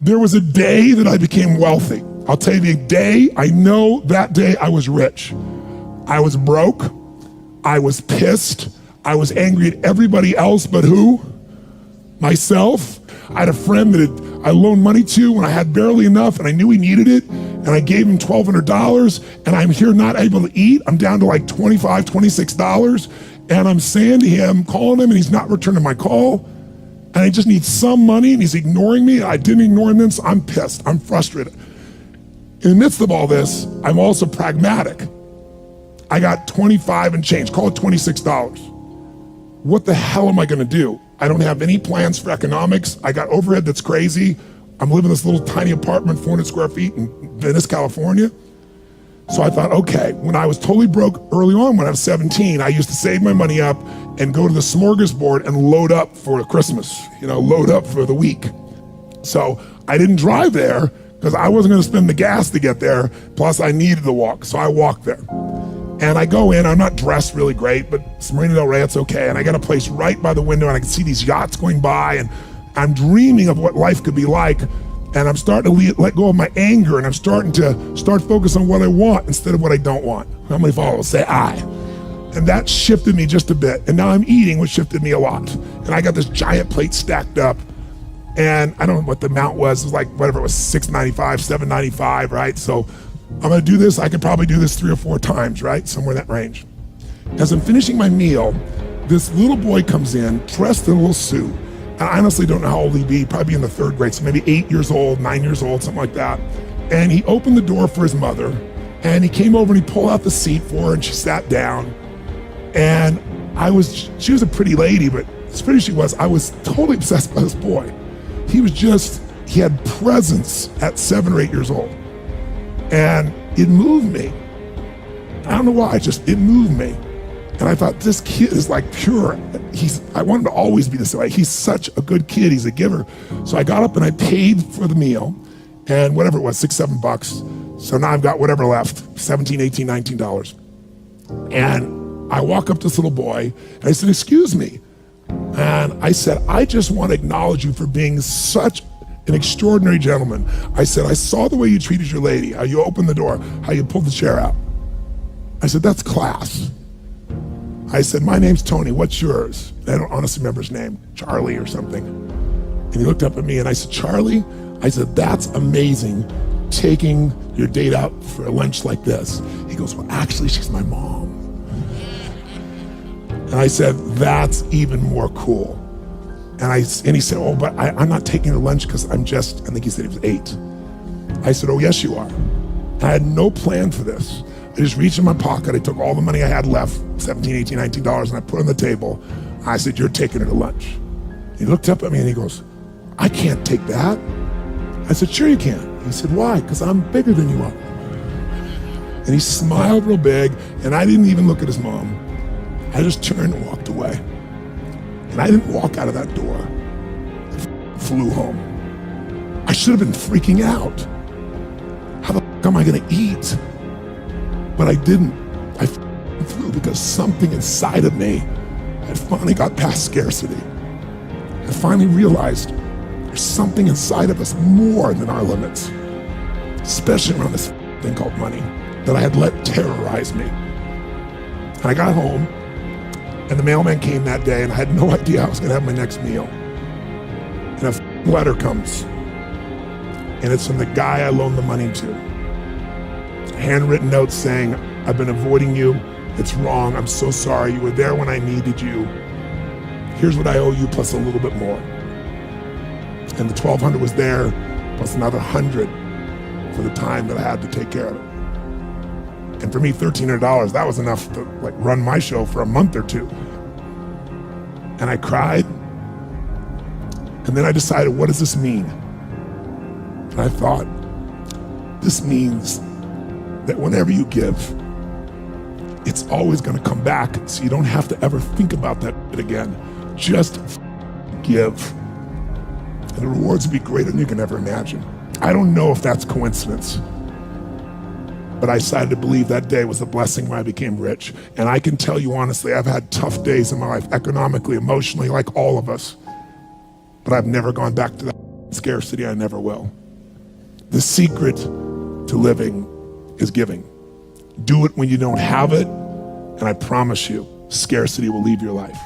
There was a day that I became wealthy. I'll tell you the day, I know that day I was rich. I was broke, I was pissed, I was angry at everybody else but who? Myself. I had a friend that I loaned money to when I had barely enough and I knew he needed it, and I gave him $1,200, and I'm here not able to eat. I'm down to like $25, $26, and I'm saying to him, calling him, and he's not returning my call, and I just need some money, and he's ignoring me. I didn't ignore him then, so I'm pissed, I'm frustrated. In the midst of all this, I'm also pragmatic. I got 25 and change, call it $26. What the hell am I gonna do? I don't have any plans for economics. I got overhead that's crazy. I'm living in this little tiny apartment, 400 square feet in Venice, California. So I thought, okay, when I was totally broke early on, when I was 17, I used to save my money up and go to the smorgasbord and load up for Christmas, load up for the week. So I didn't drive there because I wasn't gonna spend the gas to get there, plus I needed to walk, so I walked there. And I go in, I'm not dressed really great, but it's Marina Del Rey, it's okay. And I got a place right by the window and I can see these yachts going by, and I'm dreaming of what life could be like. And I'm starting to let go of my anger, and I'm starting to focus on what I want instead of what I don't want. How many followers say I? And that shifted me just a bit. And now I'm eating, which shifted me a lot. And I got this giant plate stacked up, and I don't know what the amount was. It was like, whatever, it was $6.95, $7.95, right? So I'm gonna do this, I could probably do this 3 or 4 times, right? Somewhere in that range. As I'm finishing my meal, this little boy comes in, dressed in a little suit. And I honestly don't know how old he'd be, probably in the 3rd grade, so maybe 8 years old, 9 years old, something like that. And he opened the door for his mother, and he came over and he pulled out the seat for her, and she sat down. And she was a pretty lady, but as pretty as she was, I was totally obsessed by this boy. He had presence at 7 or 8 years old. And it moved me. I don't know why, it moved me. And I thought, this kid is like pure. I want him to always be this way. He's such a good kid, he's a giver. So I got up and I paid for the meal, and whatever it was, $6, $7. So now I've got whatever left, $17, $18, $19. And I walk up to this little boy and I said, excuse me. And I said, I just want to acknowledge you for being such an extraordinary gentleman. I said, I saw the way you treated your lady, how you opened the door, how you pulled the chair out. I said, that's class. I said, my name's Tony, what's yours? And I don't honestly remember his name, Charlie or something. And he looked up at me and I said, Charlie? I said, that's amazing, taking your date out for a lunch like this. He goes, well, actually, she's my mom. And I said, that's even more cool. And he said, oh, but I'm not taking her lunch because I think he said he was 8. I said, oh, yes, you are. I had no plan for this. I just reached in my pocket, I took all the money I had left, $17, $18, $19, and I put it on the table. I said, you're taking her to lunch. He looked up at me and he goes, I can't take that. I said, sure you can. He said, why? Because I'm bigger than you are. And he smiled real big, and I didn't even look at his mom. I just turned and walked away. And I didn't walk out of that door. I flew home. I should have been freaking out. How the fuck am I gonna eat? But I didn't. I flew because something inside of me had finally got past scarcity. I finally realized there's something inside of us more than our limits, especially around this thing called money that I had let terrorize me. And I got home, and the mailman came that day, and I had no idea I was gonna have my next meal. And a letter comes, and it's from the guy I loaned the money to. Handwritten note saying, I've been avoiding you. It's wrong. I'm so sorry. You were there when I needed you. Here's what I owe you plus a little bit more. And the $1,200 was there plus another $100 for the time that I had to take care of it. And for me, $1,300, that was enough to run my show for a month or 2. And I cried. And then I decided, what does this mean? And I thought, this means that whenever you give, it's always gonna come back, so you don't have to ever think about that again. Just give. And the rewards will be greater than you can ever imagine. I don't know if that's coincidence, but I decided to believe that day was a blessing when I became rich. And I can tell you honestly, I've had tough days in my life, economically, emotionally, like all of us, but I've never gone back to that scarcity, I never will. The secret to living is giving. Do it when you don't have it, and I promise you, scarcity will leave your life.